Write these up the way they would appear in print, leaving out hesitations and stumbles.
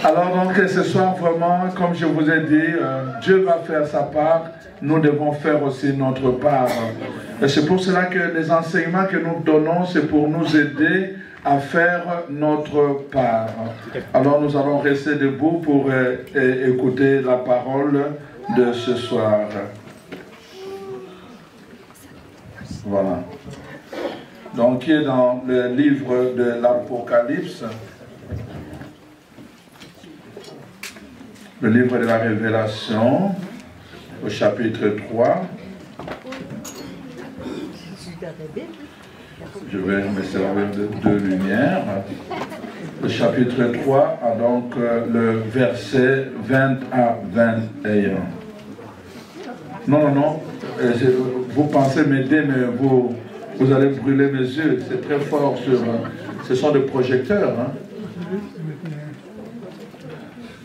Alors donc ce soir vraiment, comme je vous ai dit, Dieu va faire sa part, nous devons faire aussi notre part. Et c'est pour cela que les enseignements que nous donnons, c'est pour nous aider à faire notre part. Alors nous allons rester debout pour écouter la parole de ce soir. Voilà. Donc qui est dans le livre de l'Apocalypse, le livre de la Révélation, au chapitre 3. Je vais me servir de deux lumières. Le chapitre 3 a donc le verset 20 à 21. Non. Vous pensez m'aider, mais vous allez brûler mes yeux. C'est très fort sur... ce sont des projecteurs. Hein.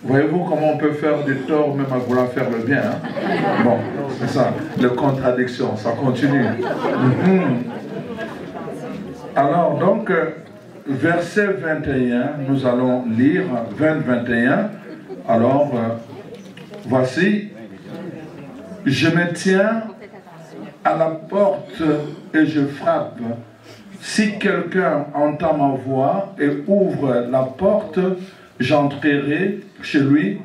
Voyez-vous comment on peut faire du tort même à vouloir faire le bien. Hein? Bon, c'est ça. La contradiction, ça continue. Alors, donc, verset 21, nous allons lire 20-21. Alors, voici, je me tiens à la porte et je frappe. Si quelqu'un entend ma voix et ouvre la porte, j'entrerai chez lui,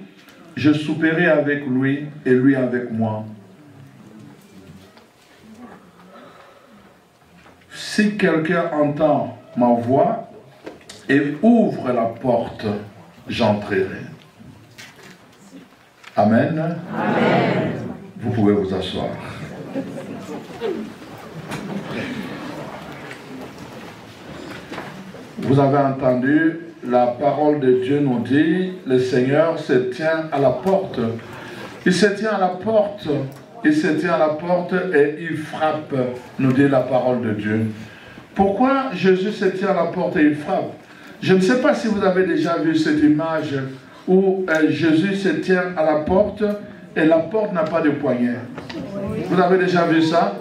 je souperai avec lui et lui avec moi. Si quelqu'un entend ma voix et ouvre la porte, j'entrerai. Amen. Amen. Vous pouvez vous asseoir. Vous avez entendu, la parole de Dieu nous dit, le Seigneur se tient à la porte. Il se tient à la porte. Il se tient à la porte et il frappe, nous dit la parole de Dieu. Pourquoi Jésus se tient à la porte et il frappe? Je ne sais pas si vous avez déjà vu cette image où Jésus se tient à la porte et la porte n'a pas de poignet. Vous avez déjà vu ça?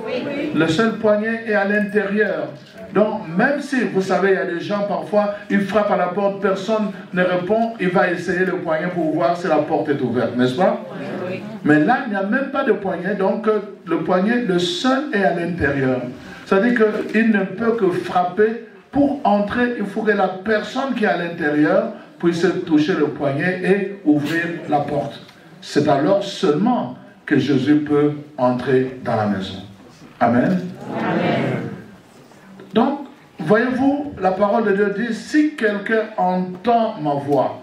Le seul poignet est à l'intérieur. Donc, même si, vous savez, il y a des gens, parfois, ils frappent à la porte, personne ne répond, il va essayer le poignet pour voir si la porte est ouverte, n'est-ce pas? Oui. Mais là, il n'y a même pas de poignet, donc le poignet, le seul est à l'intérieur. C'est-à-dire qu'il ne peut que frapper. Pour entrer, il faut que la personne qui est à l'intérieur puisse toucher le poignet et ouvrir la porte. C'est alors seulement que Jésus peut entrer dans la maison. Amen. Amen. Donc, voyez-vous, la parole de Dieu dit, si quelqu'un entend ma voix,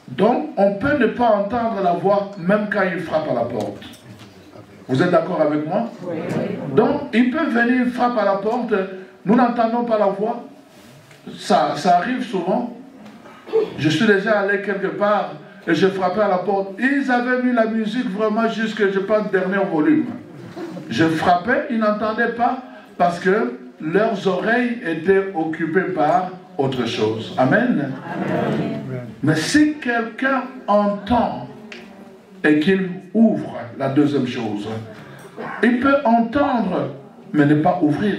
donc on peut ne pas entendre la voix même quand il frappe à la porte. Vous êtes d'accord avec moi? Oui. Donc, il peut venir frapper à la porte, nous n'entendons pas la voix. Ça arrive souvent. Je suis déjà allé quelque part et je frappais à la porte. Ils avaient mis la musique vraiment jusqu'à, je pense, dernier volume. Je frappais, ils n'entendaient pas parce que leurs oreilles étaient occupées par autre chose. Amen. Amen. Mais si quelqu'un entend et qu'il ouvre, la deuxième chose, il peut entendre mais ne pas ouvrir.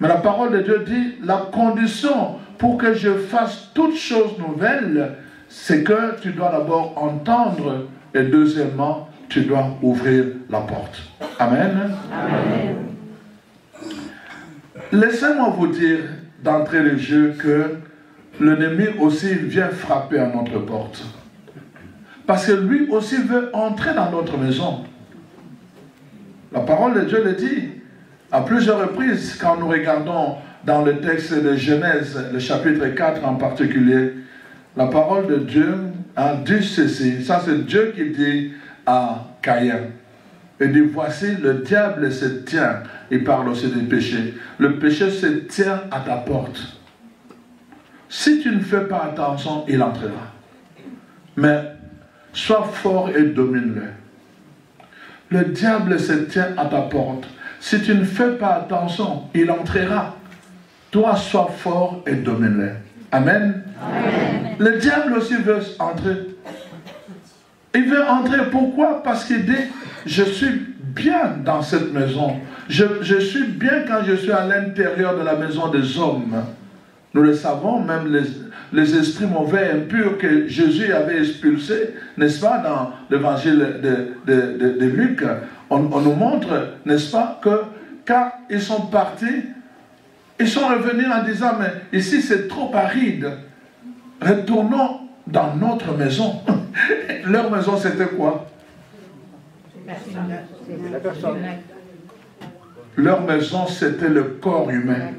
Mais la parole de Dieu dit, la condition pour que je fasse toutes choses nouvelles, c'est que tu dois d'abord entendre et deuxièmement, tu dois ouvrir la porte. Amen. Amen. Laissez-moi vous dire d'entrée de jeu que l'ennemi aussi vient frapper à notre porte. Parce que lui aussi veut entrer dans notre maison. La parole de Dieu le dit à plusieurs reprises quand nous regardons dans le texte de Genèse, le chapitre 4 en particulier. La parole de Dieu a dit ceci. Ça c'est Dieu qui dit à Caïn. Il dit, voici, le diable se tient. Il parle aussi du péché. Le péché se tient à ta porte. Si tu ne fais pas attention, il entrera. Mais sois fort et domine-le. Le diable se tient à ta porte. Si tu ne fais pas attention, il entrera. Toi, sois fort et domine-le. Amen. Amen. Le diable aussi veut entrer. Il veut entrer. Pourquoi? Parce qu'il dit, je suis bien dans cette maison. Je suis bien quand je suis à l'intérieur de la maison des hommes. Nous le savons, même les esprits mauvais, impurs que Jésus avait expulsés, n'est-ce pas, dans l'évangile de Luc, on nous montre, n'est-ce pas, que quand ils sont partis, ils sont revenus en disant, mais ici c'est trop aride, retournons dans notre maison. Leur maison c'était quoi? Leur maison c'était le corps humain.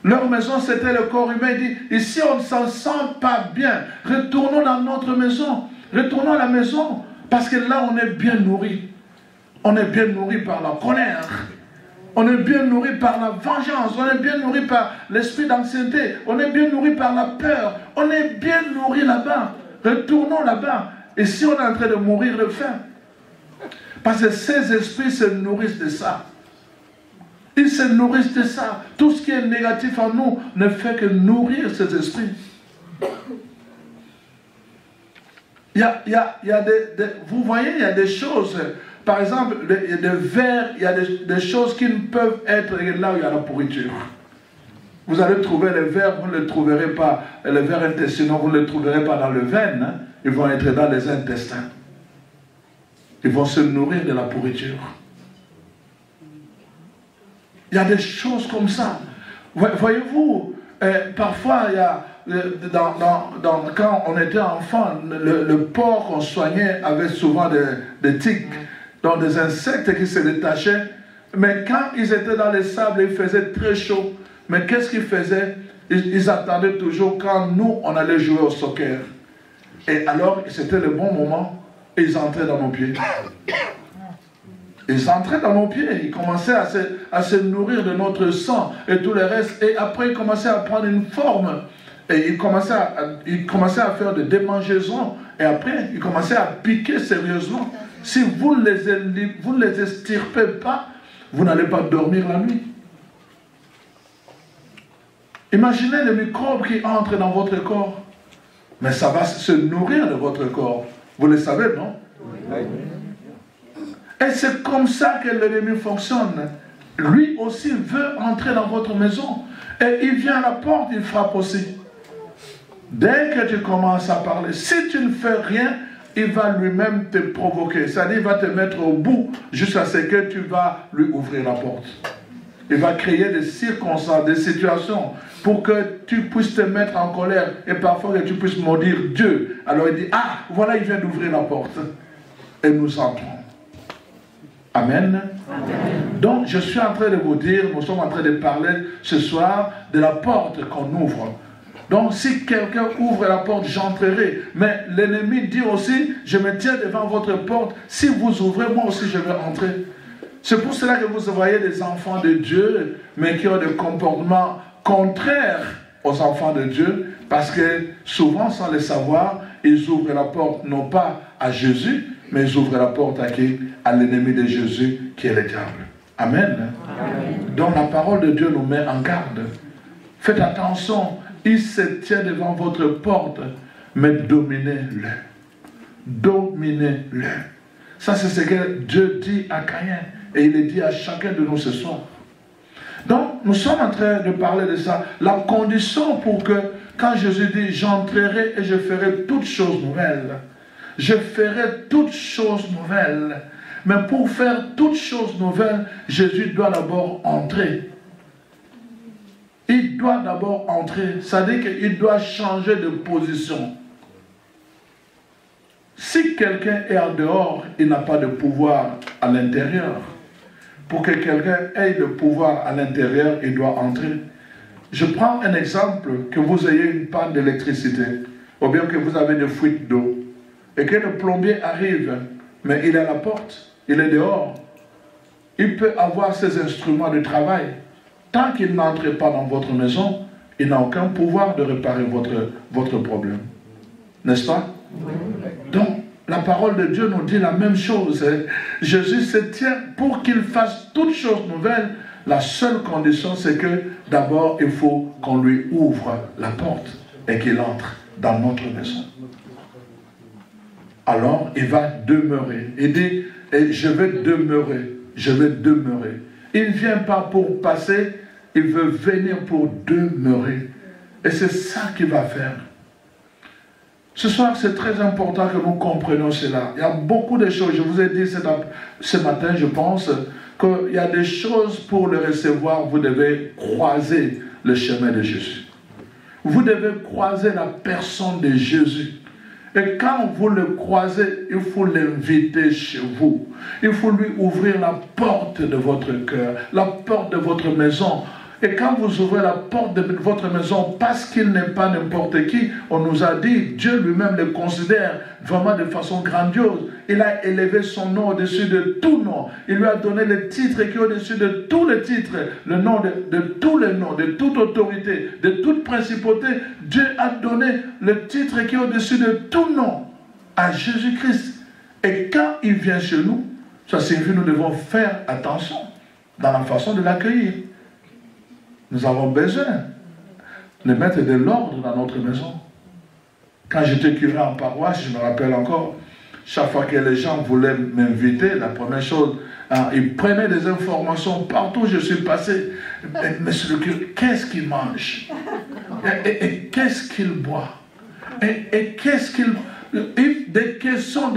Leur maison, c'était le corps humain. Il dit, ici, on ne s'en sent pas bien. Retournons dans notre maison. Retournons à la maison. Parce que là, on est bien nourri. On est bien nourri par la colère. On est bien nourri par la vengeance. On est bien nourri par l'esprit d'ancienneté. On est bien nourri par la peur. On est bien nourri là-bas. Retournons là-bas. Et si on est en train de mourir de faim? Parce que ces esprits se nourrissent de ça. Ils se nourrissent de ça. Tout ce qui est négatif en nous ne fait que nourrir ces esprits. Vous voyez, il y a des choses, par exemple, il y a des vers, il y a des choses qui ne peuvent être là où il y a la pourriture. Vous allez trouver les vers, vous ne les trouverez pas, les vers intestinaux, vous ne les trouverez pas dans le veine, hein? Ils vont être dans les intestins. Ils vont se nourrir de la pourriture. Il y a des choses comme ça. Voyez-vous, parfois, il y a, quand on était enfant, le porc qu'on soignait avait souvent des tiques, donc des insectes qui se détachaient. Mais quand ils étaient dans les sables, il faisait très chaud. Mais qu'est-ce qu'ils faisaient? Ils attendaient toujours quand nous, on allait jouer au soccer. Et alors, c'était le bon moment, et ils entraient dans nos pieds. Ils entraient dans nos pieds, ils commençaient à se nourrir de notre sang et tout le reste. Et après, ils commençaient à prendre une forme. Et ils commençaient à faire des démangeaisons. Et après, ils commençaient à piquer sérieusement. Si vous ne les extirpez pas, vous n'allez pas dormir la nuit. Imaginez les microbes qui entrent dans votre corps. Mais ça va se nourrir de votre corps. Vous le savez, non? Oui. Et c'est comme ça que l'ennemi fonctionne. Lui aussi veut entrer dans votre maison. Et il vient à la porte, il frappe aussi. Dès que tu commences à parler, si tu ne fais rien, il va lui-même te provoquer. C'est-à-dire, il va te mettre au bout jusqu'à ce que tu vas lui ouvrir la porte. Il va créer des circonstances, des situations pour que tu puisses te mettre en colère et parfois que tu puisses maudire Dieu. Alors il dit, ah, voilà, il vient d'ouvrir la porte. Et nous entrons. Amen. Amen. Donc, je suis en train de vous dire, nous sommes en train de parler ce soir de la porte qu'on ouvre. Donc, si quelqu'un ouvre la porte, j'entrerai. Mais l'ennemi dit aussi, je me tiens devant votre porte. Si vous ouvrez, moi aussi, je vais entrer. C'est pour cela que vous voyez des enfants de Dieu, mais qui ont des comportements contraires aux enfants de Dieu, parce que souvent, sans le savoir, ils ouvrent la porte non pas à Jésus, mais ils ouvrent la porte à qui? À l'ennemi de Jésus, qui est le diable. Amen. Amen. Donc la parole de Dieu nous met en garde. Faites attention, il se tient devant votre porte, mais dominez-le. Dominez-le. Ça, c'est ce que Dieu dit à Caïn, et il le dit à chacun de nous ce soir. Donc, nous sommes en train de parler de ça. La condition pour que, quand Jésus dit, j'entrerai et je ferai toutes choses nouvelles, je ferai toutes choses nouvelles. Mais pour faire toutes choses nouvelles, Jésus doit d'abord entrer. Il doit d'abord entrer. C'est-à-dire qu'il doit changer de position. Si quelqu'un est en dehors, il n'a pas de pouvoir à l'intérieur. Pour que quelqu'un ait le pouvoir à l'intérieur, il doit entrer. Je prends un exemple, que vous ayez une panne d'électricité, ou bien que vous avez des fuites d'eau, et que le plombier arrive, mais il est à la porte, il est dehors. Il peut avoir ses instruments de travail. Tant qu'il n'entre pas dans votre maison, il n'a aucun pouvoir de réparer votre problème. N'est-ce pas? Oui. Donc, la parole de Dieu nous dit la même chose. Jésus se tient pour qu'il fasse toutes choses nouvelles. La seule condition, c'est que d'abord, il faut qu'on lui ouvre la porte et qu'il entre dans notre maison. Alors, il va demeurer. Il dit, et je vais demeurer. Je vais demeurer. Il ne vient pas pour passer Il veut venir pour demeurer. Et c'est ça qu'il va faire. Ce soir, c'est très important que nous comprenions cela. Il y a beaucoup de choses. Je vous ai dit ce matin, je pense, qu'il y a des choses pour le recevoir. Vous devez croiser le chemin de Jésus. Vous devez croiser la personne de Jésus. Et quand vous le croisez, il faut l'inviter chez vous. Il faut lui ouvrir la porte de votre cœur, la porte de votre maison. Et quand vous ouvrez la porte de votre maison, parce qu'il n'est pas n'importe qui, on nous a dit, Dieu lui-même le considère vraiment de façon grandiose. Il a élevé son nom au-dessus de tout nom. Il lui a donné le titre qui est au-dessus de tous les titres, le nom de tous les noms, de toute autorité, de toute principauté. Dieu a donné le titre qui est au-dessus de tout nom à Jésus-Christ. Et quand il vient chez nous, ça signifie que nous devons faire attention dans la façon de l'accueillir. Nous avons besoin de mettre de l'ordre dans notre maison. Quand j'étais curé en paroisse, je me rappelle encore, chaque fois que les gens voulaient m'inviter, la première chose, ils prenaient des informations partout où je suis passé. Monsieur le curé, qu'est-ce qu'il mange? Et qu'est-ce qu'il boit? Et qu'est-ce qu'il... Des questions.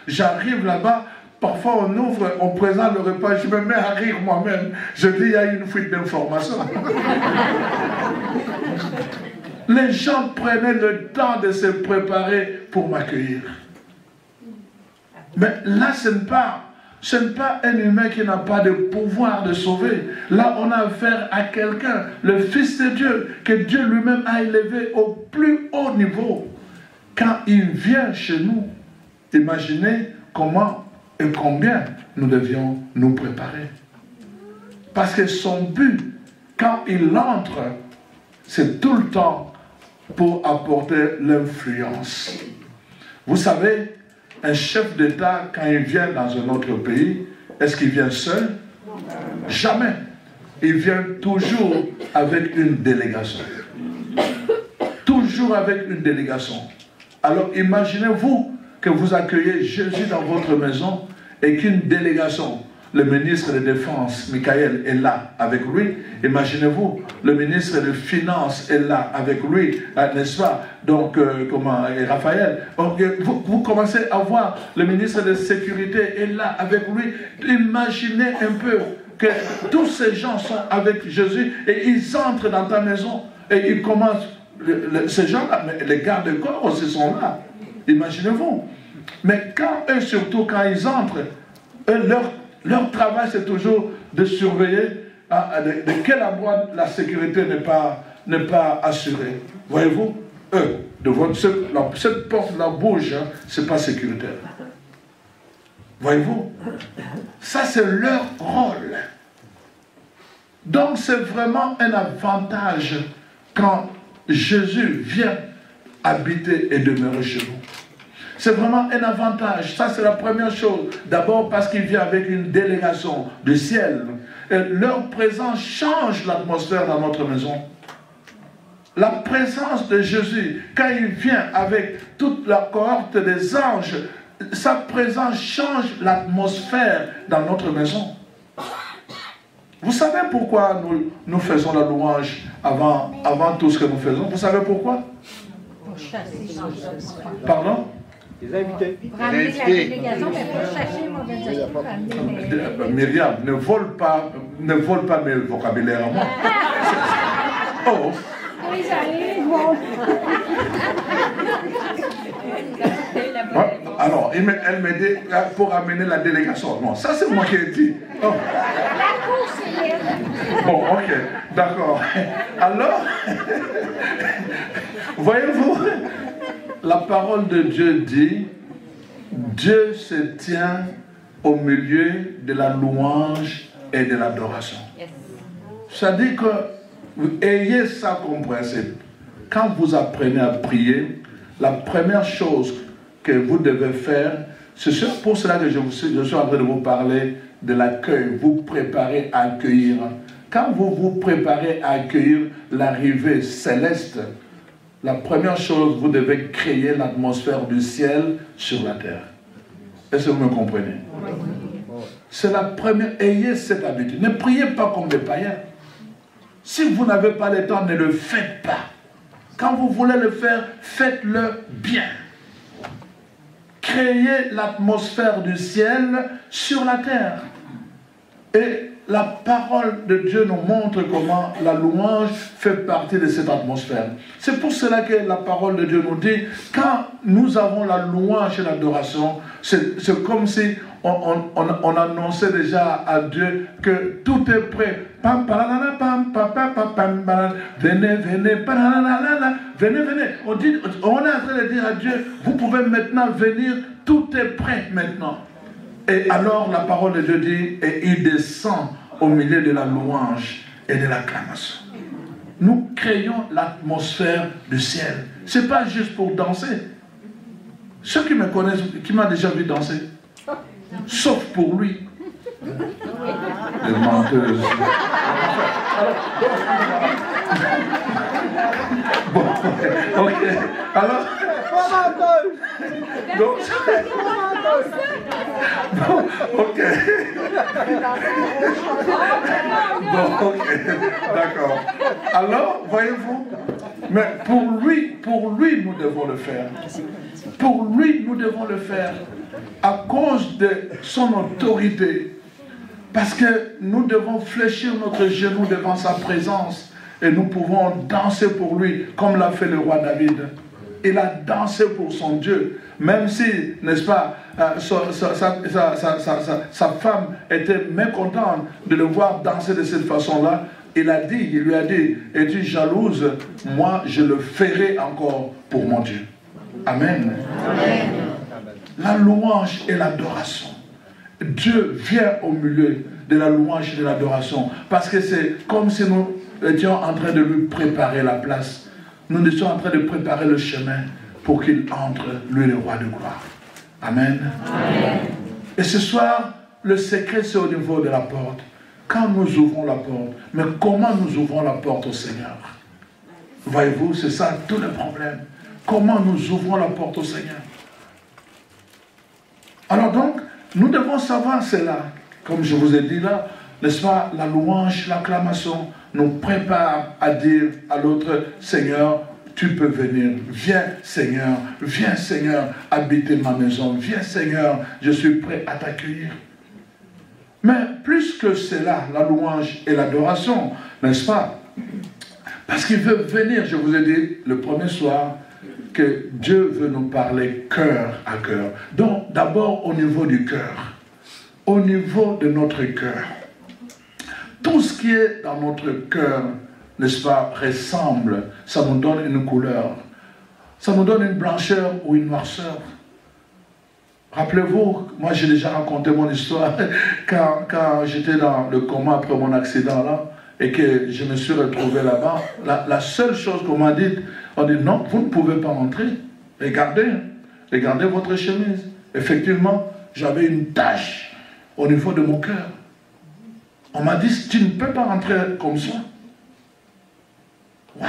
J'arrive là-bas, parfois on ouvre, on présente le repas, je me mets à rire moi-même. Je dis, il y a une fuite d'informations. Les gens prenaient le temps de se préparer pour m'accueillir. Mais là, ce n'est pas un humain qui n'a pas de pouvoir de sauver. Là, on a affaire à quelqu'un, le Fils de Dieu, que Dieu lui-même a élevé au plus haut niveau. Quand il vient chez nous, imaginez comment et combien nous devions nous préparer. Parce que son but, quand il entre, c'est tout le temps pour apporter l'influence. Vous savez, un chef d'État, quand il vient dans un autre pays, est-ce qu'il vient seul? Jamais. Il vient toujours avec une délégation. Toujours avec une délégation. Alors imaginez-vous que vous accueillez Jésus dans votre maison et qu'une délégation, le ministre de la Défense, Michael, est là avec lui. Imaginez-vous, le ministre des Finances est là avec lui, n'est-ce pas? Donc, Raphaël. Donc, vous commencez à voir, le ministre de la Sécurité est là avec lui. Imaginez un peu que tous ces gens sont avec Jésus et ils entrent dans ta maison et ils commencent, ces gens-là, les gardes-corps aussi sont là. Imaginez-vous. Mais quand eux, surtout quand ils entrent, leur travail c'est toujours de surveiller de quel endroit la sécurité n'est pas assurée. Voyez-vous, cette porte-là bouge, c'est pas sécuritaire. Voyez-vous, ça c'est leur rôle. Donc c'est vraiment un avantage quand Jésus vient habiter et demeurer chez nous. C'est vraiment un avantage. Ça, c'est la première chose. D'abord parce qu'il vient avec une délégation du ciel. Et leur présence change l'atmosphère dans notre maison. La présence de Jésus, quand il vient avec toute la cohorte des anges, sa présence change l'atmosphère dans notre maison. Vous savez pourquoi nous faisons la louange avant tout ce que nous faisons? Vous savez pourquoi? Pour chasser. Pardon? Les invités. Pour amener la délégation, mais pour chasser mauvais esprits. Myriam, ne vole pas mes vocabulaires à moi. Oh! Oui, j'arrive, bon. Alors, elle me dit pour amener la délégation. Non, ça c'est moi qui ai dit. Oh. La course est Bon, ok, d'accord. Alors, voyez-vous, la parole de Dieu dit, Dieu se tient au milieu de la louange et de l'adoration. Ça dit que vous ayez ça comme principe. Quand vous apprenez à prier, la première chose que vous devez faire, c'est pour cela que je suis en train de vous parler de l'accueil. Vous préparez à accueillir. Quand vous vous préparez à accueillir l'arrivée céleste, la première chose, vous devez créer l'atmosphère du ciel sur la terre. Est-ce que vous me comprenez? C'est la première. Ayez cette habitude. Ne priez pas comme des païens. Si vous n'avez pas le temps, ne le faites pas. Quand vous voulez le faire, faites-le bien. Créez l'atmosphère du ciel sur la terre. Et la parole de Dieu nous montre comment la louange fait partie de cette atmosphère. C'est pour cela que la parole de Dieu nous dit, quand nous avons la louange et l'adoration, c'est comme si on annonçait déjà à Dieu que tout est prêt. Venez, venez, venez, venez. On est en train de dire à Dieu, vous pouvez maintenant venir, tout est prêt maintenant. Et alors la parole de Dieu dit, et il descend au milieu de la louange et de l'acclamation. Nous créons l'atmosphère du ciel. Ce n'est pas juste pour danser. Ceux qui me connaissent, qui m'ont déjà vu danser, sauf pour lui. Les menteuses. Bon, ok. Alors, donc, bon, ok. Bon, ok. D'accord. Alors, voyez-vous, mais pour lui, nous devons le faire. Pour lui, nous devons le faire. À cause de son autorité. Parce que nous devons fléchir notre genou devant sa présence. Et nous pouvons danser pour lui, comme l'a fait le roi David. Il a dansé pour son Dieu. Même si, n'est-ce pas, sa femme était mécontente de le voir danser de cette façon-là, il lui a dit, es-tu jalouse? Moi, je le ferai encore pour mon Dieu. Amen. Amen. La louange et l'adoration. Dieu vient au milieu de la louange et de l'adoration. Parce que c'est comme si nous étions en train de lui préparer la place. Nous étions en train de préparer le chemin pour qu'il entre, lui le roi de gloire. Amen. Amen. Et ce soir, le secret c'est au niveau de la porte. Quand nous ouvrons la porte, mais comment nous ouvrons la porte au Seigneur? Voyez-vous, c'est ça tout le problème. Comment nous ouvrons la porte au Seigneur? Alors donc, nous devons savoir cela. Comme je vous ai dit là, n'est-ce pas, la louange, l'acclamation nous prépare à dire à l'autre, Seigneur, tu peux venir. Viens Seigneur, habiter ma maison. Viens Seigneur, je suis prêt à t'accueillir. Mais plus que cela, la louange et l'adoration, n'est-ce pas? Parce qu'il veut venir, je vous ai dit le premier soir, que Dieu veut nous parler cœur à cœur. Donc, d'abord au niveau du cœur, au niveau de notre cœur. Tout ce qui est dans notre cœur, n'est-ce pas, ressemble, ça nous donne une couleur, ça nous donne une blancheur ou une noirceur. Rappelez-vous, moi j'ai déjà raconté mon histoire, quand j'étais dans le coma après mon accident là, et que je me suis retrouvé là-bas, la seule chose qu'on m'a dit, on dit non, vous ne pouvez pas rentrer. Regardez votre chemise. Effectivement, j'avais une tache au niveau de mon cœur. On m'a dit, tu ne peux pas rentrer comme ça. Waouh!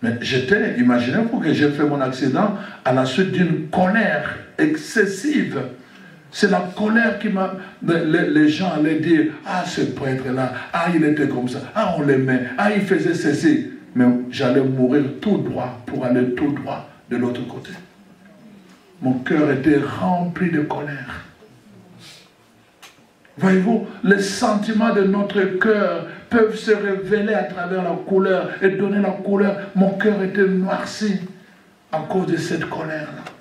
Mais j'étais, imaginez-vous que j'ai fait mon accident à la suite d'une colère excessive. C'est la colère qui m'a... Les gens allaient dire, ah, ce prêtre-là, ah, il était comme ça, ah, on l'aimait, ah, il faisait ceci. Mais j'allais mourir tout droit pour aller tout droit de l'autre côté. Mon cœur était rempli de colère. Voyez-vous, les sentiments de notre cœur peuvent se révéler à travers la couleur et donner la couleur. Mon cœur était noirci à cause de cette colère-là.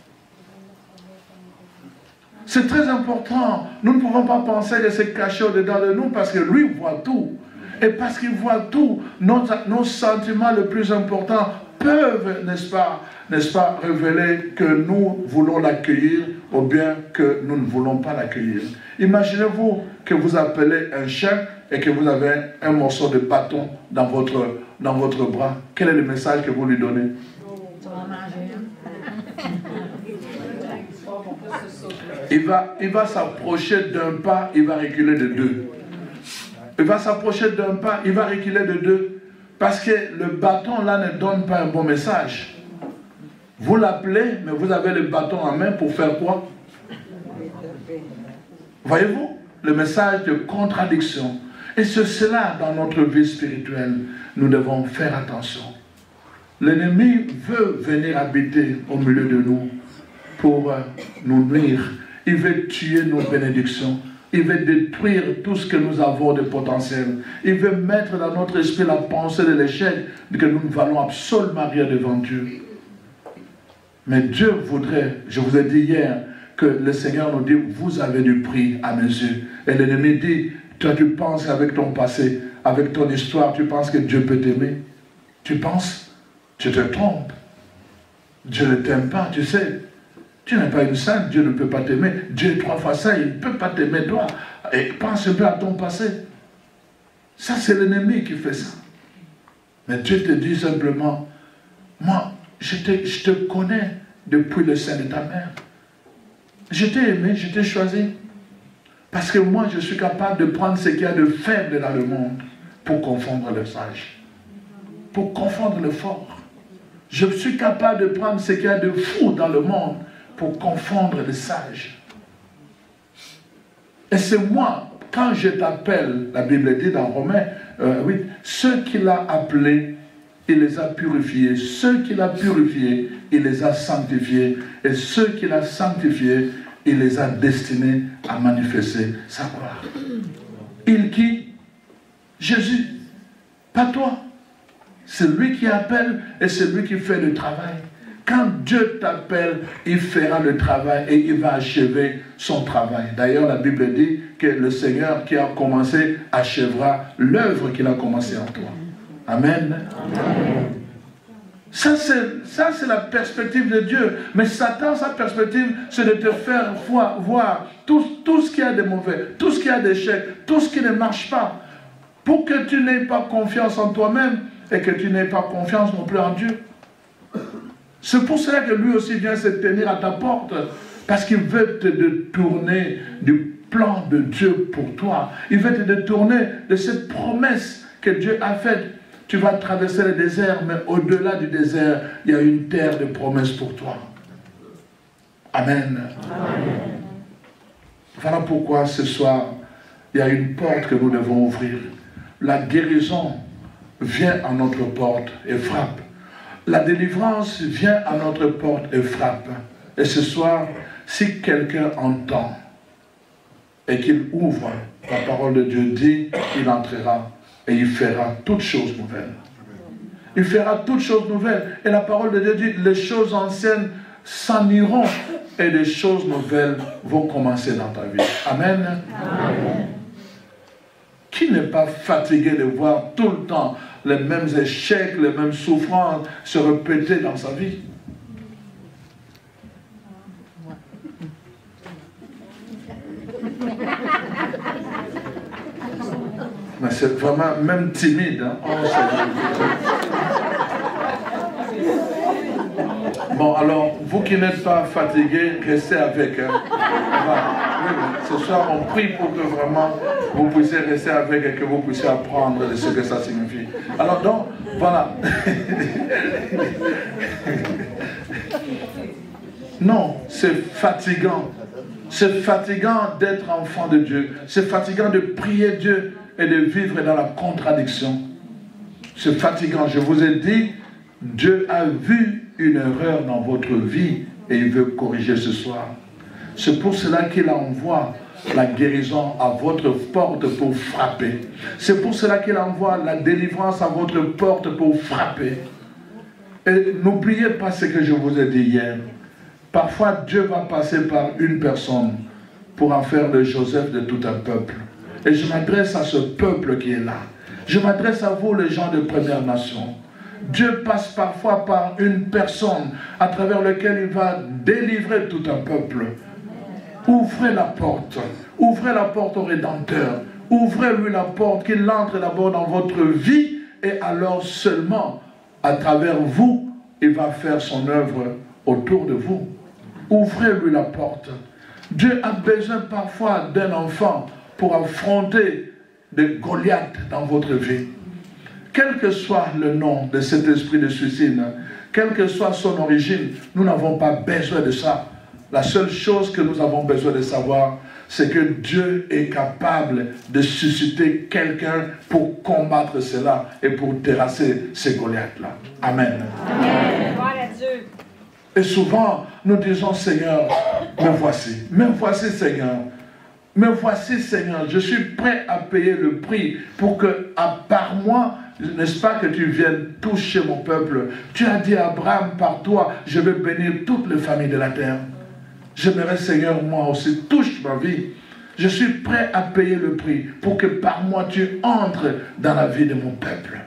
C'est très important. Nous ne pouvons pas penser que c'est caché au-dedans de nous parce que lui voit tout. Et parce qu'il voit tout, nos sentiments les plus importants peuvent, n'est-ce pas, révéler que nous voulons l'accueillir ou bien que nous ne voulons pas l'accueillir. Imaginez-vous que vous appelez un chien et que vous avez un morceau de bâton dans votre bras. Quel est le message que vous lui donnez? Il va s'approcher d'un pas, il va reculer de deux. Il va s'approcher d'un pas, il va reculer de deux. Parce que le bâton là ne donne pas un bon message. Vous l'appelez, mais vous avez le bâton en main pour faire quoi? Voyez-vous? Le message de contradiction. Et c'est cela dans notre vie spirituelle. Nous devons faire attention. L'ennemi veut venir habiter au milieu de nous pour nous nuire. Il veut tuer nos bénédictions. Il veut détruire tout ce que nous avons de potentiel. Il veut mettre dans notre esprit la pensée de l'échec, que nous ne valons absolument rien devant Dieu. Mais Dieu voudrait, je vous ai dit hier, que le Seigneur nous dit, vous avez du prix à mes yeux. Et l'ennemi dit, toi tu penses avec ton passé, avec ton histoire, tu penses que Dieu peut t'aimer. Tu penses, tu te trompes. Dieu ne t'aime pas, tu sais. Tu n'es pas une sainte, Dieu ne peut pas t'aimer. Dieu est 3 fois saint, il ne peut pas t'aimer toi. Et pense un peu à ton passé. Ça, c'est l'ennemi qui fait ça. Mais Dieu te dit simplement, moi, je te connais depuis le sein de ta mère. Je t'ai aimé, je t'ai choisi. Parce que moi, je suis capable de prendre ce qu'il y a de faible dans le monde pour confondre le sage. Pour confondre le fort. Je suis capable de prendre ce qu'il y a de fou dans le monde pour confondre les sages. Et c'est moi, quand je t'appelle, la Bible dit dans Romains 8, ceux qu'il a appelés, il les a purifiés. Ceux qu'il a purifiés, il les a sanctifiés. Et ceux qu'il a sanctifiés, il les a destinés à manifester sa gloire. Il qui? Jésus. Pas toi. C'est lui qui appelle et c'est lui qui fait le travail. Quand Dieu t'appelle, il fera le travail et il va achever son travail. D'ailleurs, la Bible dit que le Seigneur qui a commencé achèvera l'œuvre qu'il a commencée en toi. Amen. Amen. Ça, c'est la perspective de Dieu. Mais Satan, sa perspective, c'est de te faire voir tout ce qu'il y a de mauvais, tout ce qu'il y a d'échec, tout ce qui ne marche pas, pour que tu n'aies pas confiance en toi-même et que tu n'aies pas confiance non plus en Dieu. C'est pour cela que lui aussi vient se tenir à ta porte, parce qu'il veut te détourner du plan de Dieu pour toi. Il veut te détourner de cette promesse que Dieu a faite. Tu vas traverser le désert, mais au-delà du désert, il y a une terre de promesses pour toi. Amen. Amen. Voilà pourquoi ce soir, il y a une porte que nous devons ouvrir. La guérison vient à notre porte et frappe. La délivrance vient à notre porte et frappe. Et ce soir, si quelqu'un entend et qu'il ouvre, la parole de Dieu dit, il entrera et il fera toutes choses nouvelles. Il fera toutes choses nouvelles. Et la parole de Dieu dit, les choses anciennes s'en iront et les choses nouvelles vont commencer dans ta vie. Amen. Amen. Qui n'est pas fatigué de voir tout le temps les mêmes échecs, les mêmes souffrances se répéter dans sa vie? Mais c'est vraiment même timide. Hein? Bon, alors, vous qui n'êtes pas fatigués, restez avec. Hein? Ce soir, on prie pour que vraiment vous puissiez rester avec et que vous puissiez apprendre de ce que ça signifie. Alors donc, voilà. Non, c'est fatigant. C'est fatigant d'être enfant de Dieu. C'est fatigant de prier Dieu et de vivre dans la contradiction. C'est fatigant. Je vous ai dit, Dieu a vu une erreur dans votre vie et il veut corriger ce soir. C'est pour cela qu'il envoie la guérison à votre porte pour frapper. C'est pour cela qu'il envoie la délivrance à votre porte pour frapper. Et n'oubliez pas ce que je vous ai dit hier. Parfois, Dieu va passer par une personne pour en faire le Joseph de tout un peuple. Et je m'adresse à ce peuple qui est là. Je m'adresse à vous, les gens de Première Nation. Dieu passe parfois par une personne à travers laquelle il va délivrer tout un peuple. Ouvrez la porte au Rédempteur. Ouvrez-lui la porte, qu'il entre d'abord dans votre vie et alors seulement, à travers vous, il va faire son œuvre autour de vous. Ouvrez-lui la porte. Dieu a besoin parfois d'un enfant pour affronter des Goliaths dans votre vie. Quel que soit le nom de cet esprit de suicide, quelle que soit son origine, nous n'avons pas besoin de ça. La seule chose que nous avons besoin de savoir, c'est que Dieu est capable de susciter quelqu'un pour combattre cela et pour terrasser ces Goliaths-là. Amen. Amen. Gloire à Dieu. Et souvent, nous disons, Seigneur, me voici, Seigneur. Me voici, Seigneur, je suis prêt à payer le prix pour que, à part moi, n'est-ce pas, que tu viennes toucher mon peuple. Tu as dit à Abraham, par toi, je vais bénir toutes les familles de la terre. J'aimerais, Seigneur, moi aussi, touche ma vie. Je suis prêt à payer le prix pour que par moi, tu entres dans la vie de mon peuple.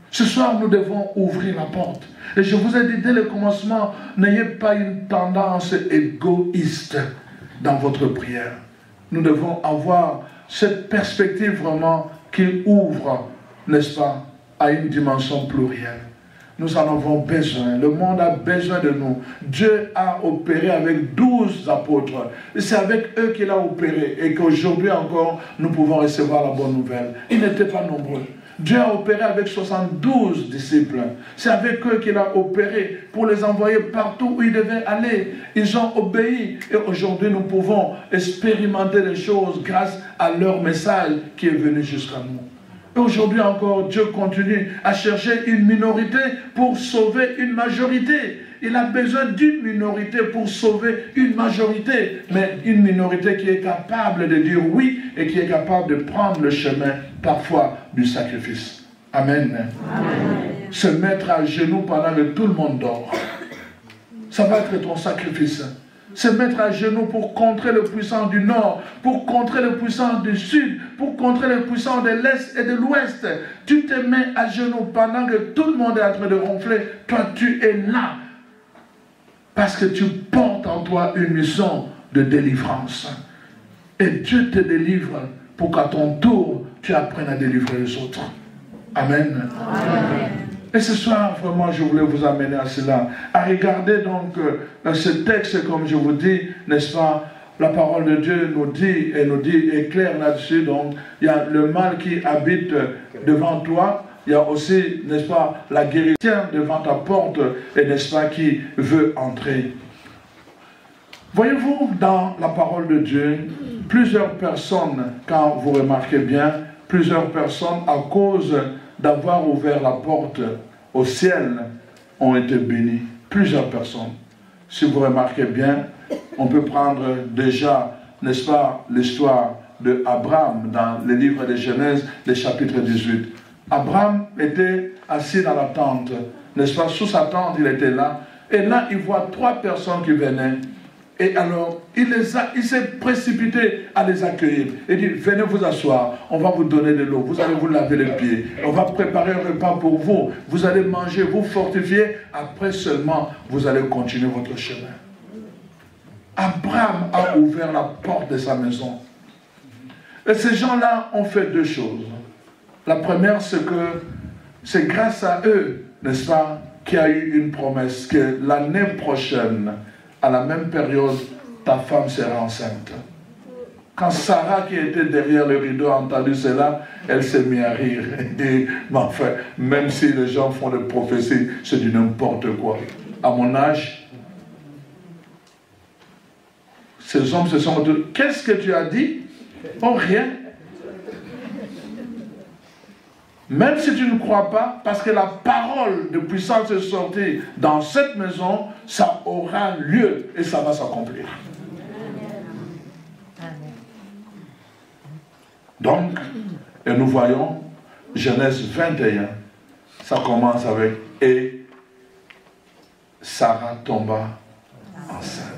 Ce soir, nous devons ouvrir la porte. Et je vous ai dit dès le commencement, n'ayez pas une tendance égoïste dans votre prière. Nous devons avoir cette perspective vraiment qui ouvre, n'est-ce pas, à une dimension plurielle. Nous en avons besoin. Le monde a besoin de nous. Dieu a opéré avec 12 apôtres. C'est avec eux qu'il a opéré. Et qu'aujourd'hui encore, nous pouvons recevoir la bonne nouvelle. Ils n'étaient pas nombreux. Dieu a opéré avec 72 disciples. C'est avec eux qu'il a opéré pour les envoyer partout où ils devaient aller. Ils ont obéi. Et aujourd'hui, nous pouvons expérimenter les choses grâce à leur message qui est venu jusqu'à nous. Et aujourd'hui encore, Dieu continue à chercher une minorité pour sauver une majorité. Il a besoin d'une minorité pour sauver une majorité. Mais une minorité qui est capable de dire oui et qui est capable de prendre le chemin, parfois, du sacrifice. Amen. Amen. Se mettre à genoux pendant que tout le monde dort. Ça va être ton sacrifice. Se mettre à genoux pour contrer le puissant du nord, pour contrer le puissant du sud, pour contrer le puissant de l'est et de l'ouest. Tu te mets à genoux pendant que tout le monde est en train de ronfler. Toi, tu es là. Parce que tu portes en toi une mission de délivrance. Et Dieu te délivre pour qu'à ton tour, tu apprennes à délivrer les autres. Amen. Amen. Et ce soir, vraiment, je voulais vous amener à cela. À regarder donc ce texte, comme je vous dis, n'est-ce pas, la parole de Dieu nous dit, est claire là-dessus. Donc, il y a le mal qui habite devant toi. Il y a aussi, n'est-ce pas, la guérison devant ta porte, et n'est-ce pas, qui veut entrer. Voyez-vous, dans la parole de Dieu, plusieurs personnes, quand vous remarquez bien, plusieurs personnes, à cause d'avoir ouvert la porte au ciel, ont été bénies. Plusieurs personnes. Si vous remarquez bien, on peut prendre déjà, n'est-ce pas, l'histoire d'Abraham dans le livre de Genèse, le chapitre 18. Abraham était assis dans la tente, n'est-ce pas, sous sa tente, il était là, et là, il voit 3 personnes qui venaient, et alors, il s'est précipité à les accueillir. Il dit, venez vous asseoir, on va vous donner de l'eau, vous allez vous laver les pieds, on va préparer un repas pour vous, vous allez manger, vous fortifier, après seulement, vous allez continuer votre chemin. Abraham a ouvert la porte de sa maison. Et ces gens-là ont fait 2 choses. La première, c'est que c'est grâce à eux, n'est-ce pas, qu'il y a eu une promesse que l'année prochaine, à la même période, ta femme sera enceinte. Quand Sarah, qui était derrière le rideau, a entendu cela, elle s'est mise à rire. Et, mais enfin, même si les gens font des prophéties, c'est du n'importe quoi. À mon âge, ces hommes se sont dit, qu'est-ce que tu as dit? Oh, rien. Même si tu ne crois pas, parce que la parole de puissance est sortie dans cette maison, ça aura lieu et ça va s'accomplir. Donc, et nous voyons, Genèse 21, ça commence avec « Et Sarah tomba enceinte ».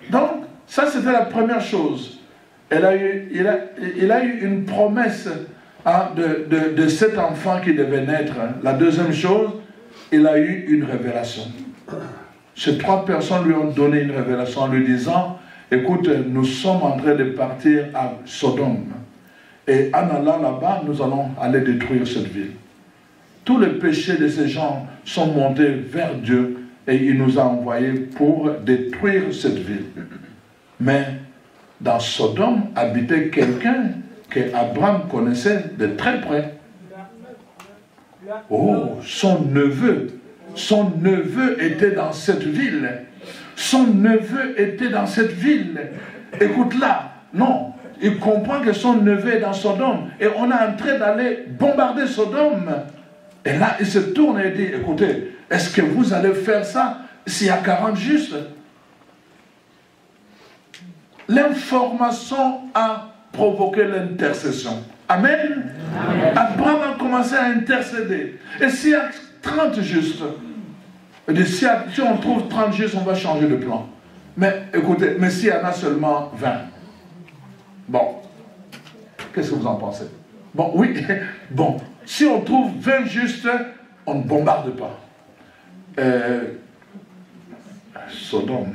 Donc, ça, c'était la première chose. Il a eu une promesse de cet enfant qui devait naître. La deuxième chose, il a eu une révélation. Ces 3 personnes lui ont donné une révélation en lui disant, écoute, nous sommes en train de partir à Sodome. Et en allant là-bas, nous allons aller détruire cette ville. Tous les péchés de ces gens sont montés vers Dieu et il nous a envoyés pour détruire cette ville. Mais dans Sodome habitait quelqu'un qu'Abraham connaissait de très près. Oh, son neveu Son neveu était dans cette ville. Son neveu était dans cette ville. Écoute là, non. Il comprend que son neveu est dans Sodome. Et on est en train d'aller bombarder Sodome. Et là, il se tourne et dit, écoutez, est-ce que vous allez faire ça s'il y a 40 justes? L'information a provoqué l'intercession. Amen. Amen. Abraham a commencé à intercéder. Et s'il y a 30 justes, si on trouve 30 justes, on va changer de plan. Mais écoutez, mais s'il y en a seulement 20, bon, qu'est-ce que vous en pensez? Bon, oui, bon, si on trouve 20 justes, on ne bombarde pas. Sodome,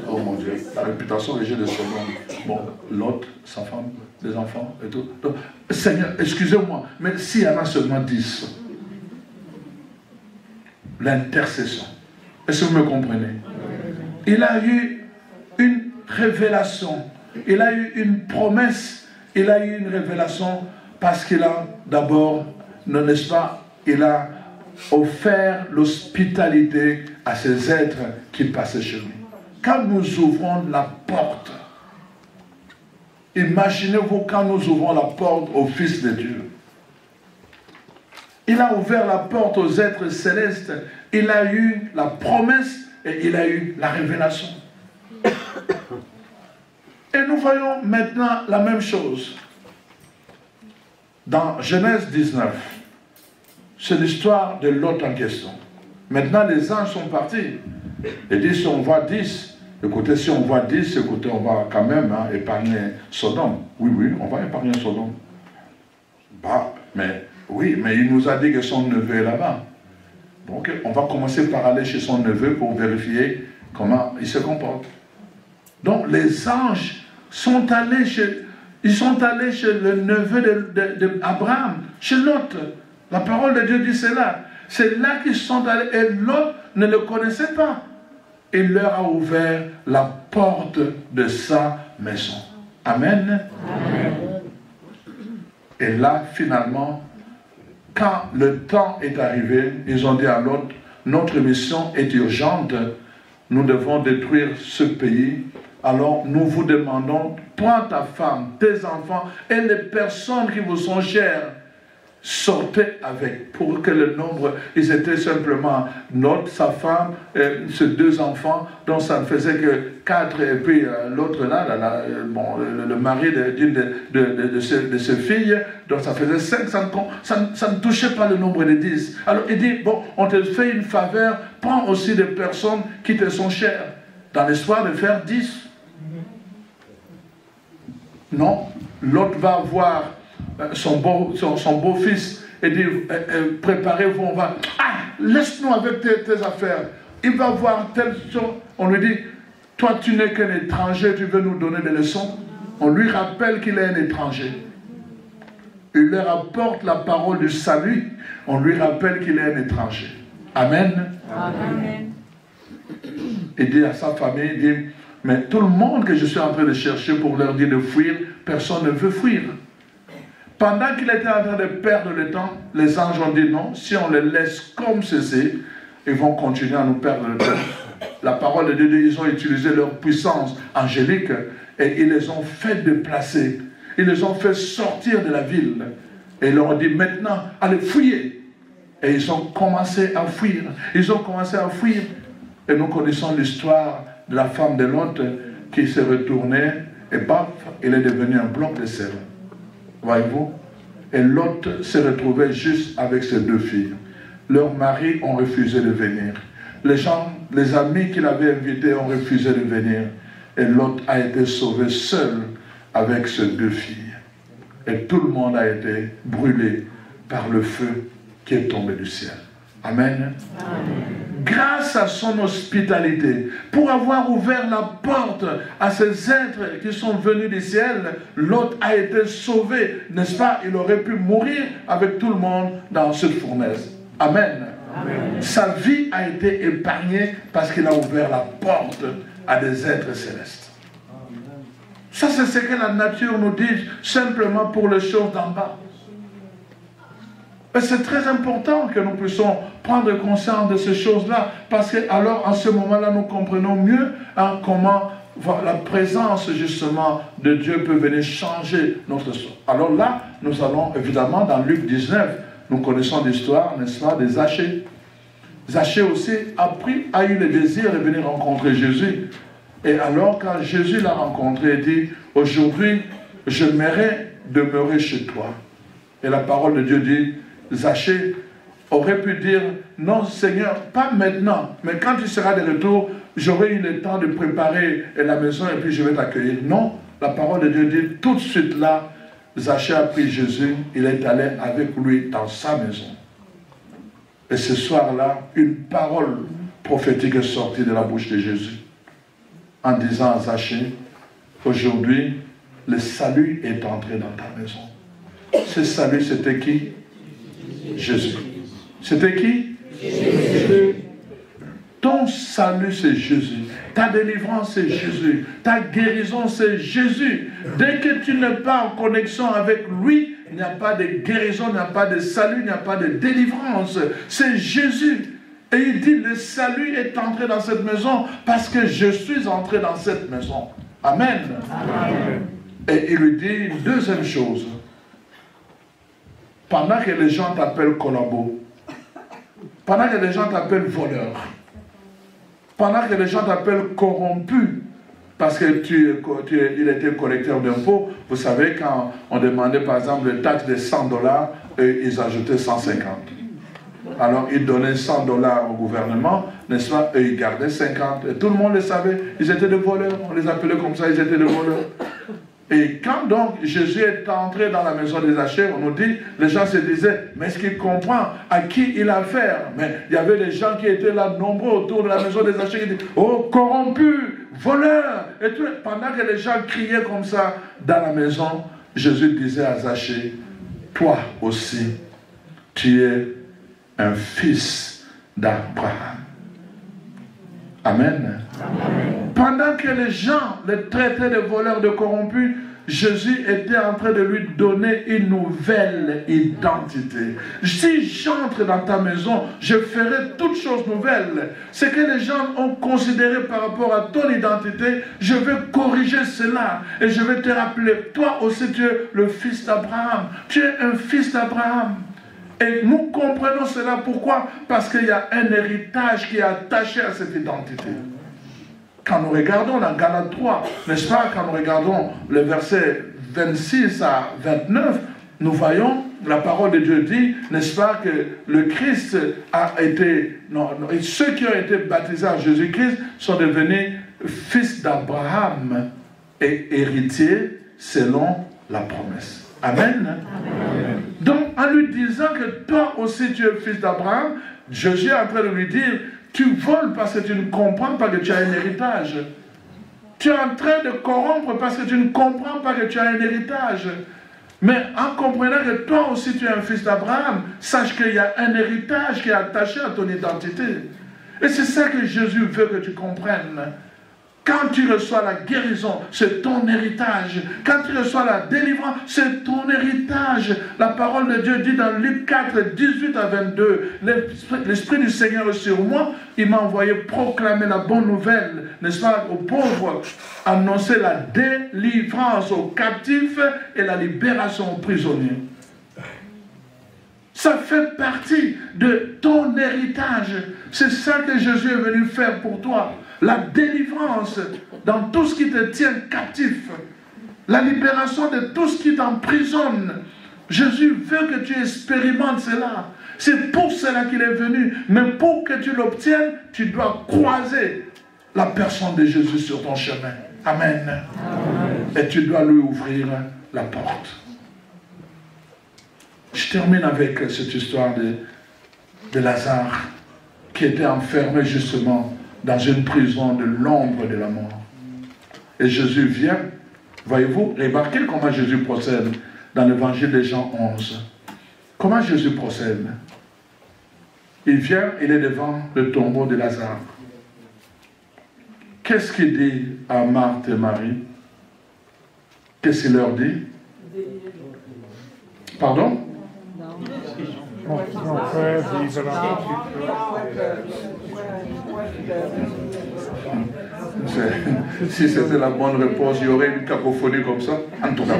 oh mon Dieu, la réputation légère de Sodome. Bon, Lot, sa femme, les enfants et tout. Donc, Seigneur, excusez-moi, mais s'il y en a seulement 10, l'intercession. Est-ce que vous me comprenez? Il a eu une révélation, il a eu une promesse, il a eu une révélation parce qu'il a d'abord, n'est-ce pas, il a offert l'hospitalité à ces êtres qui passaient chez lui. Quand nous ouvrons la porte, imaginez-vous quand nous ouvrons la porte au Fils de Dieu. Il a ouvert la porte aux êtres célestes, il a eu la promesse et il a eu la révélation. Et nous voyons maintenant la même chose. Dans Genèse 19, c'est l'histoire de Lot en question. Maintenant, les anges sont partis. Et dit, si on voit 10, écoutez, si on voit 10, écoutez, on va quand même épargner Sodome. Oui, oui, on va épargner Sodome. Bah, mais, oui, mais il nous a dit que son neveu est là-bas. Donc, on va commencer par aller chez son neveu pour vérifier comment il se comporte. Donc, les anges sont allés chez le neveu d'Abraham, chez Lot. La parole de Dieu dit cela. C'est là qu'ils sont allés et Lot ne le connaissait pas. Il leur a ouvert la porte de sa maison. Amen. Amen. Et là, finalement, quand le temps est arrivé, ils ont dit à Lot, notre mission est urgente, nous devons détruire ce pays. Alors nous vous demandons, prends ta femme, tes enfants et les personnes qui vous sont chères, sortez avec, pour que le nombre, ils étaient simplement Lot, sa femme, et ses 2 enfants, donc ça ne faisait que 4, et puis l'autre là, bon, le mari d'une de ses filles, donc ça faisait 5, ça ne touchait pas le nombre de 10. Alors il dit, bon, on te fait une faveur, prends aussi des personnes qui te sont chères, dans l'espoir de faire 10. Non, l'autre va voir son beau-fils et dit, préparez-vous, on va... Ah, laisse-nous avec tes affaires. Il va voir telle chose. On lui dit, toi tu n'es qu'un étranger, tu veux nous donner des leçons. On lui rappelle qu'il est un étranger. Il leur apporte la parole du salut. On lui rappelle qu'il est un étranger. Amen. Amen. Il dit à sa famille, il dit, mais tout le monde que je suis en train de chercher pour leur dire de fuir, personne ne veut fuir. Pendant qu'il était en train de perdre le temps, les anges ont dit non, si on les laisse comme ceci, ils vont continuer à nous perdre le temps. La parole de Dieu, ils ont utilisé leur puissance angélique et ils les ont fait déplacer. Ils les ont fait sortir de la ville. Et ils leur ont dit maintenant, allez fouiller. Et ils ont commencé à fuir. Ils ont commencé à fuir. Et nous connaissons l'histoire de la femme de Lot qui s'est retournée et paf, il est devenu un bloc de sel. Voyez-vous? Et Lot s'est retrouvé juste avec ses 2 filles. Leurs maris ont refusé de venir. Les amis qu'il avait invités ont refusé de venir. Et Lot a été sauvé seul avec ses 2 filles. Et tout le monde a été brûlé par le feu qui est tombé du ciel. Amen. Amen. Grâce à son hospitalité, pour avoir ouvert la porte à ces êtres qui sont venus du ciel, Lot a été sauvé, n'est-ce pas? Il aurait pu mourir avec tout le monde dans cette fournaise. Amen. Amen. Sa vie a été épargnée parce qu'il a ouvert la porte à des êtres célestes. Ça, c'est ce que la nature nous dit simplement pour les choses d'en bas. Et c'est très important que nous puissions prendre conscience de ces choses-là, parce que alors en ce moment-là, nous comprenons mieux comment la présence justement de Dieu peut venir changer notre soi. Alors là, nous allons évidemment dans Luc 19, nous connaissons l'histoire, n'est-ce pas, de Zachée. Zachée aussi a eu le désir de venir rencontrer Jésus. Et alors quand Jésus l'a rencontré, il dit, aujourd'hui, j'aimerais demeurer chez toi. Et la parole de Dieu dit, Zachée aurait pu dire, non Seigneur, pas maintenant, mais quand tu seras de retour, j'aurai eu le temps de préparer la maison et puis je vais t'accueillir. Non, la parole de Dieu dit, tout de suite là, Zachée a pris Jésus, il est allé avec lui dans sa maison. Et ce soir-là, une parole prophétique est sortie de la bouche de Jésus, en disant à Zachée, aujourd'hui, le salut est entré dans ta maison. Ce salut, c'était qui? Jésus. C'était qui? Jésus. Ton salut, c'est Jésus. Ta délivrance, c'est Jésus. Ta guérison, c'est Jésus. Dès que tu n'es pas en connexion avec lui, il n'y a pas de guérison, il n'y a pas de salut, il n'y a pas de délivrance. C'est Jésus. Et il dit, le salut est entré dans cette maison parce que je suis entré dans cette maison. Amen. Amen. Et il lui dit une deuxième chose. Pendant que les gens t'appellent collabo, pendant que les gens t'appellent voleur, pendant que les gens t'appellent corrompu, parce que il était collecteur d'impôts, vous savez, quand on demandait par exemple le taxe de $100, ils ajoutaient 150. Alors ils donnaient $100 au gouvernement, n'est-ce pas, et ils gardaient 50. Et tout le monde le savait, ils étaient des voleurs, on les appelait comme ça, ils étaient des voleurs. Et quand donc Jésus est entré dans la maison des Zachée, on nous dit, les gens se disaient, mais est-ce qu'il comprend à qui il a affaire? Mais il y avait des gens qui étaient là, nombreux autour de la maison des Zachée, qui disaient, oh, corrompu, voleur. Et tout, pendant que les gens criaient comme ça dans la maison, Jésus disait à Zachée, toi aussi, tu es un fils d'Abraham. Amen. Amen. Pendant que les gens le traitaient de voleurs, de corrompus, Jésus était en train de lui donner une nouvelle identité. Si j'entre dans ta maison, je ferai toutes choses nouvelles. Ce que les gens ont considéré par rapport à ton identité, je vais corriger cela. Et je vais te rappeler, toi aussi tu es le fils d'Abraham. Tu es un fils d'Abraham. Et nous comprenons cela, pourquoi? Parce qu'il y a un héritage qui est attaché à cette identité. Quand nous regardons dans Galates 3, n'est-ce pas, quand nous regardons le verset 26 à 29, nous voyons, la parole de Dieu dit, n'est-ce pas, que le Christ a été, ceux qui ont été baptisés en Jésus-Christ sont devenus fils d'Abraham et héritiers selon la promesse. Amen. Amen. Donc, en lui disant que toi aussi tu es fils d'Abraham, Jésus est en train de lui dire, tu voles parce que tu ne comprends pas que tu as un héritage. Tu es en train de corrompre parce que tu ne comprends pas que tu as un héritage. Mais en comprenant que toi aussi tu es un fils d'Abraham, sache qu'il y a un héritage qui est attaché à ton identité. Et c'est ça que Jésus veut que tu comprennes. Quand tu reçois la guérison, c'est ton héritage. Quand tu reçois la délivrance, c'est ton héritage. La parole de Dieu dit dans Luc 4, 18 à 22, l'Esprit du Seigneur est sur moi, il m'a envoyé proclamer la bonne nouvelle, n'est-ce pas, aux pauvres, annoncer la délivrance aux captifs et la libération aux prisonniers. Ça fait partie de ton héritage. C'est ça que Jésus est venu faire pour toi. La délivrance dans tout ce qui te tient captif. La libération de tout ce qui t'emprisonne. Jésus veut que tu expérimentes cela. C'est pour cela qu'il est venu. Mais pour que tu l'obtiennes, tu dois croiser la personne de Jésus sur ton chemin. Amen. Amen. Et tu dois lui ouvrir la porte. Je termine avec cette histoire de Lazare qui était enfermé justement dans une prison de l'ombre de la mort. Et Jésus vient, voyez-vous, remarquez comment Jésus procède dans l'évangile de Jean 11. Comment Jésus procède? Il vient, il est devant le tombeau de Lazare. Qu'est-ce qu'il dit à Marthe et Marie? Qu'est-ce qu'il leur dit? Pardon? Mon frère vivra. Si c'était la bonne réponse, il y aurait une cacophonie comme ça. En tout cas.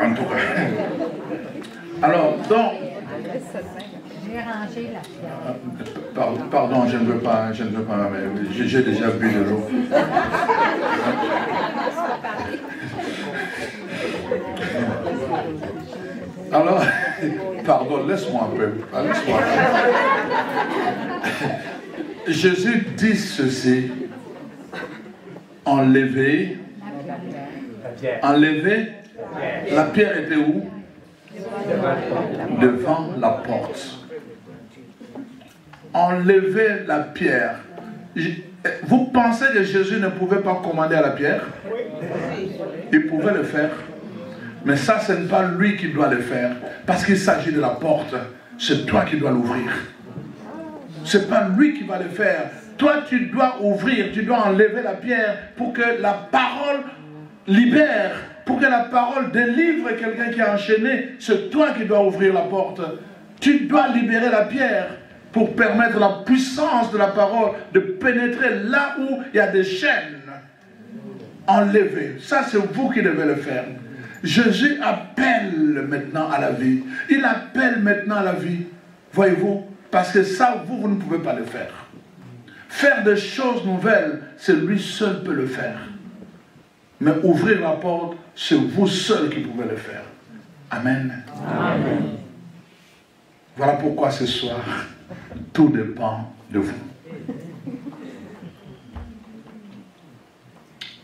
En tout cas. Alors, donc. J'ai rangé la pierre. Pardon, je ne veux pas, mais j'ai déjà bu de l'eau. Alors, pardon, laisse-moi un peu. Laisse-moi un peu. Jésus dit ceci. Enlever. La pierre était où? Devant la porte. Enlever la pierre. Vous pensez que Jésus ne pouvait pas commander à la pierre? Il pouvait le faire. Mais ça, ce n'est pas lui qui doit le faire. Parce qu'il s'agit de la porte. C'est toi qui dois l'ouvrir. Ce n'est pas lui qui va le faire. Toi, tu dois ouvrir, tu dois enlever la pierre pour que la parole libère, pour que la parole délivre quelqu'un qui est enchaîné. C'est toi qui dois ouvrir la porte. Tu dois libérer la pierre pour permettre la puissance de la parole de pénétrer là où il y a des chaînes. Enlever. Ça, c'est vous qui devez le faire. Jésus appelle maintenant à la vie. Il appelle maintenant à la vie. Voyez-vous? Parce que ça, vous ne pouvez pas le faire. Faire des choses nouvelles, c'est lui seul peut le faire. Mais ouvrir la porte, c'est vous seul qui pouvez le faire. Amen. Amen. Voilà pourquoi ce soir, tout dépend de vous.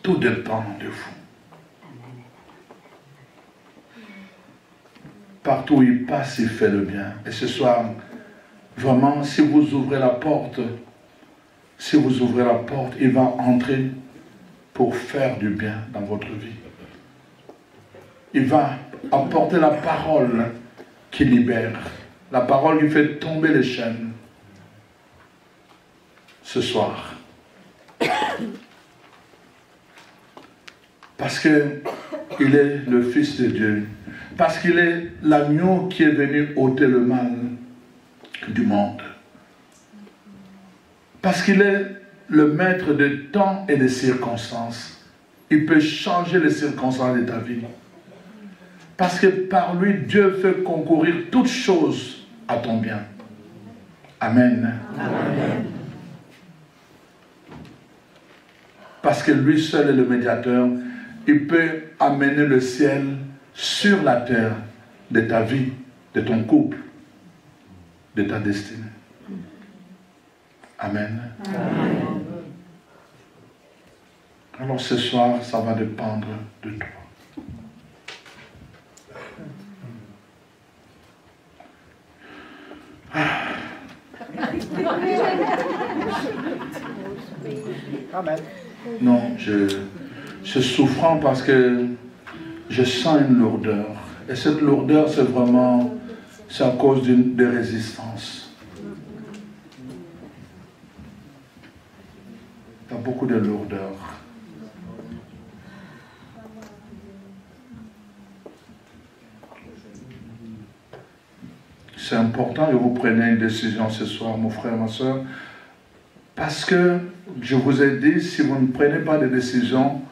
Tout dépend de vous. Partout où il passe, il fait le bien. Et ce soir, vraiment, si vous ouvrez la porte, il va entrer pour faire du bien dans votre vie. Il va apporter la parole qui libère, la parole qui fait tomber les chaînes. Ce soir. Parce qu'il est le Fils de Dieu. Parce qu'il est l'agneau qui est venu ôter le mal du monde. Parce qu'il est le maître de temps et des circonstances. Il peut changer les circonstances de ta vie. Parce que par lui, Dieu fait concourir toutes choses à ton bien. Amen. Amen. Parce que lui seul est le médiateur. Il peut amener le ciel sur la terre de ta vie, de ton couple, de ta destinée. Amen. Amen. Alors ce soir, ça va dépendre de toi. Amen. Non, je suis souffrant parce que je sens une lourdeur. Et cette lourdeur, c'est à cause de résistance. Il y a beaucoup de lourdeur. C'est important que vous preniez une décision ce soir, mon frère, ma soeur, parce que je vous ai dit, si vous ne prenez pas de décision,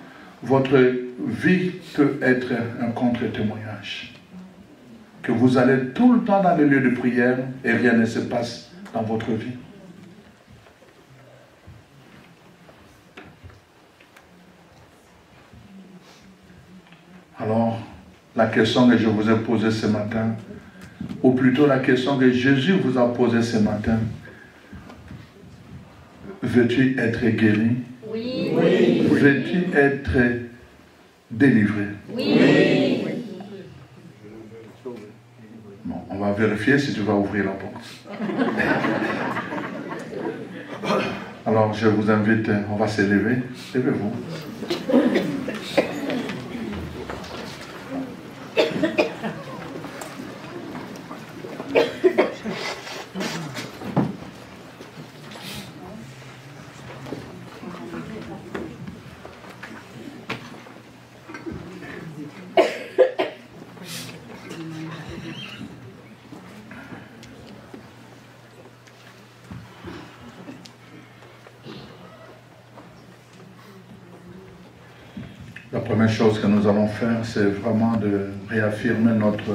votre vie peut être un contre-témoignage. Que vous allez tout le temps dans les lieux de prière et rien ne se passe dans votre vie. Alors, la question que je vous ai posée ce matin, ou plutôt la question que Jésus vous a posée ce matin, veux-tu être guéri? Oui. Oui. Veux-tu être délivré? Oui. Bon, on va vérifier si tu vas ouvrir la porte. Alors, je vous invite, on va se lever. Levez-vous. La première chose que nous allons faire, c'est vraiment de réaffirmer notre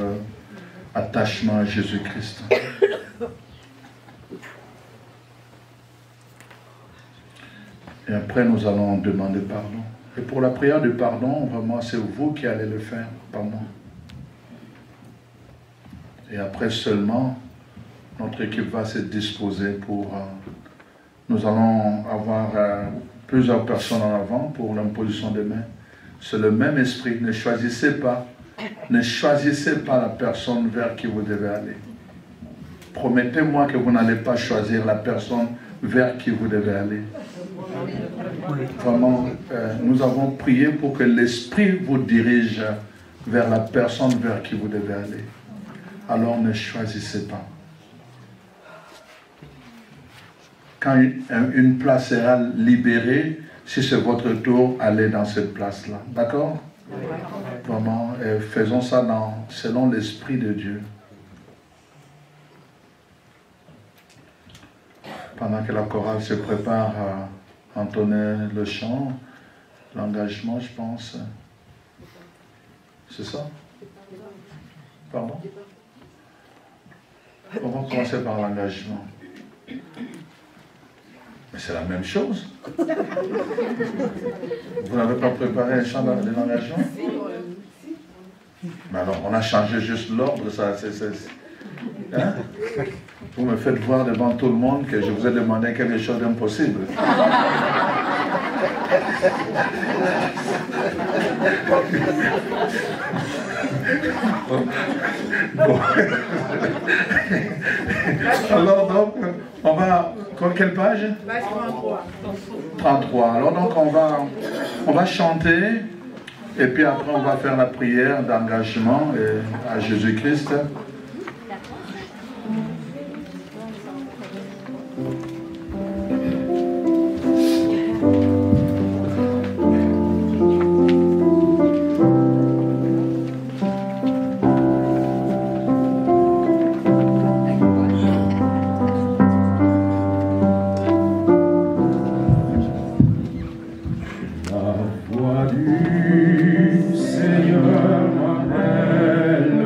attachement à Jésus-Christ. Et après, nous allons demander pardon. Et pour la prière de pardon, vraiment, c'est vous qui allez le faire, pas moi. Et après seulement, notre équipe va se disposer pour... nous allons avoir plusieurs personnes en avant pour l'imposition des mains. C'est le même esprit. Ne choisissez pas la personne vers qui vous devez aller. Promettez-moi que vous n'allez pas choisir la personne vers qui vous devez aller. Vraiment, nous avons prié pour que l'esprit vous dirige vers la personne vers qui vous devez aller. Alors ne choisissez pas. Quand une place sera libérée, si c'est votre tour, allez dans cette place-là. D'accord? Vraiment, faisons ça selon l'Esprit de Dieu. Pendant que la chorale se prépare à entonner le chant, l'engagement, je pense. C'est ça? Pardon? On va commencer par l'engagement. Mais c'est la même chose. Vous n'avez pas préparé un chant de l'engagement? Mais alors, on a changé juste l'ordre, ça. Hein? Vous me faites voir devant tout le monde que je vous ai demandé quelque chose d'impossible. Bon. Alors donc, on va... Quelle page? 33. 33. Alors donc, on va chanter et puis après on va faire la prière d'engagement à Jésus-Christ. Seigneur m'appelle.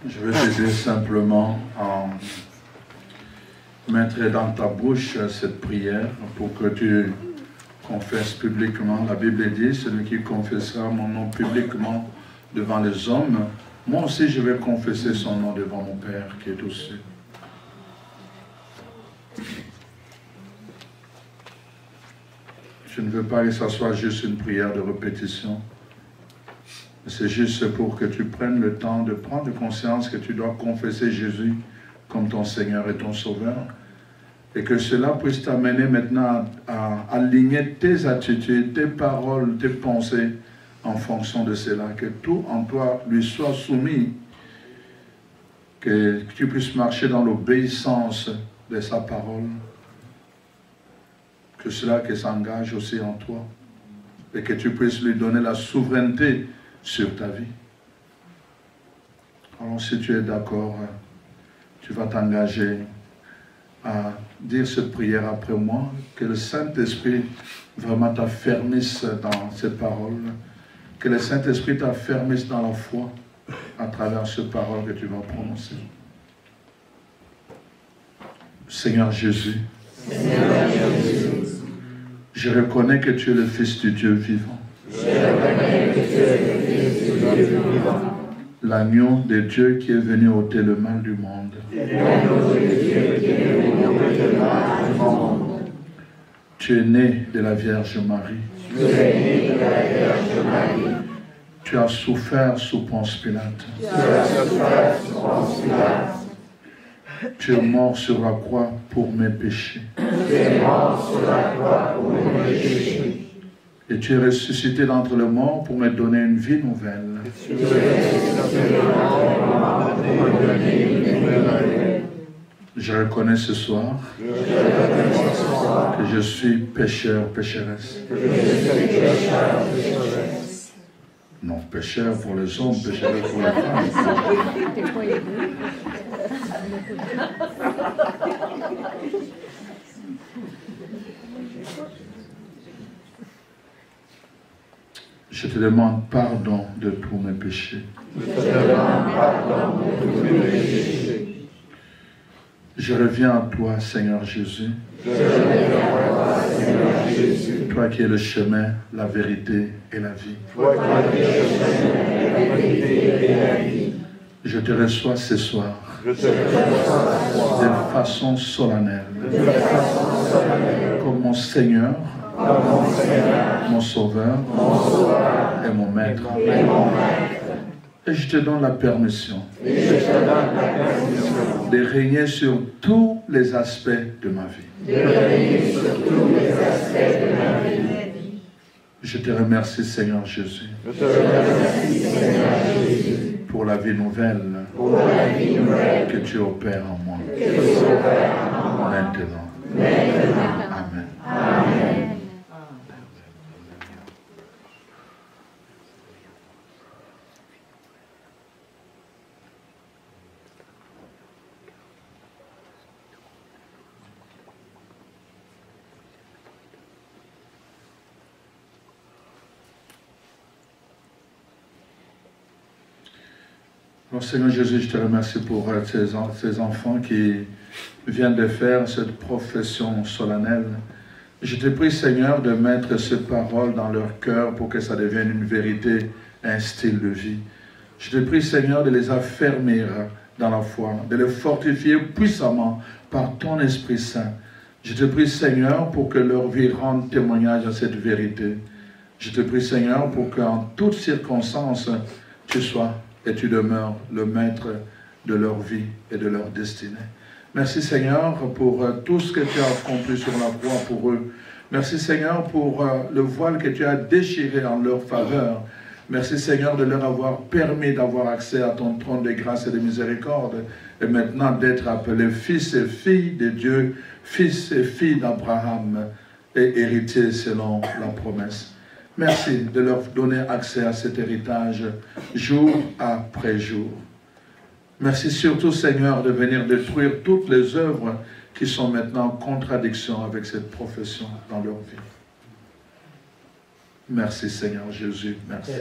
Je vais t'aider simplement à mettre dans ta bouche cette prière pour que tu confesses publiquement. La Bible dit, celui qui confessera mon nom publiquement devant les hommes, moi aussi je vais confesser son nom devant mon Père qui est aux cieux. Je ne veux pas que ça soit juste une prière de répétition. C'est juste pour que tu prennes le temps de prendre conscience que tu dois confesser Jésus comme ton Seigneur et ton Sauveur. Et que cela puisse t'amener maintenant à aligner tes attitudes, tes paroles, tes pensées en fonction de cela. Que tout en toi lui soit soumis. Que tu puisses marcher dans l'obéissance de sa parole. Que cela qui s'engage aussi en toi. Et que tu puisses lui donner la souveraineté sur ta vie. Alors si tu es d'accord, tu vas t'engager à dire cette prière après moi, que le Saint-Esprit vraiment t'affermisse dans ces paroles, que le Saint-Esprit t'affermisse dans la foi à travers ces paroles que tu vas prononcer. Seigneur Jésus, je reconnais que tu es le Fils du Dieu vivant. L'agneau de Dieu qui est venu ôter le mal du monde. Tu es né de la Vierge Marie. Tu as souffert sous Ponce Pilate. Tu es mort sur la croix pour mes péchés. Et tu es ressuscité d'entre les morts pour me donner une vie nouvelle. Je reconnais ce soir que je suis pécheur, pécheresse. Non, pécheur pour les hommes, pécheresse pour les femmes. Je te demande pardon de tous mes péchés. Je reviens à toi, Seigneur Jésus. Toi qui es le chemin, la vérité et la vie. Je te reçois ce soir de façon solennelle comme mon Seigneur, mon Sauveur et mon Maître. Et je te donne la permission de régner sur tous les aspects de ma vie. Je te remercie, Seigneur Jésus, pour la vie nouvelle que tu opères en moi. Maintenant. Amen. Amen. Alors, Seigneur Jésus, je te remercie pour ces enfants qui viennent de faire cette profession solennelle. Je te prie, Seigneur, de mettre ces paroles dans leur cœur pour que ça devienne une vérité, un style de vie. Je te prie, Seigneur, de les affermir dans la foi, de les fortifier puissamment par ton Esprit Saint. Je te prie, Seigneur, pour que leur vie rende témoignage à cette vérité. Je te prie, Seigneur, pour qu'en toutes circonstances, tu sois et tu demeures le maître de leur vie et de leur destinée. Merci Seigneur pour tout ce que tu as accompli sur la croix pour eux. Merci Seigneur pour le voile que tu as déchiré en leur faveur. Merci Seigneur de leur avoir permis d'avoir accès à ton trône de grâce et de miséricorde et maintenant d'être appelés fils et filles de Dieu, fils et filles d'Abraham et héritiers selon la promesse. Merci de leur donner accès à cet héritage jour après jour. Merci surtout, Seigneur, de venir détruire toutes les œuvres qui sont maintenant en contradiction avec cette profession dans leur vie. Merci, Seigneur Jésus. Merci.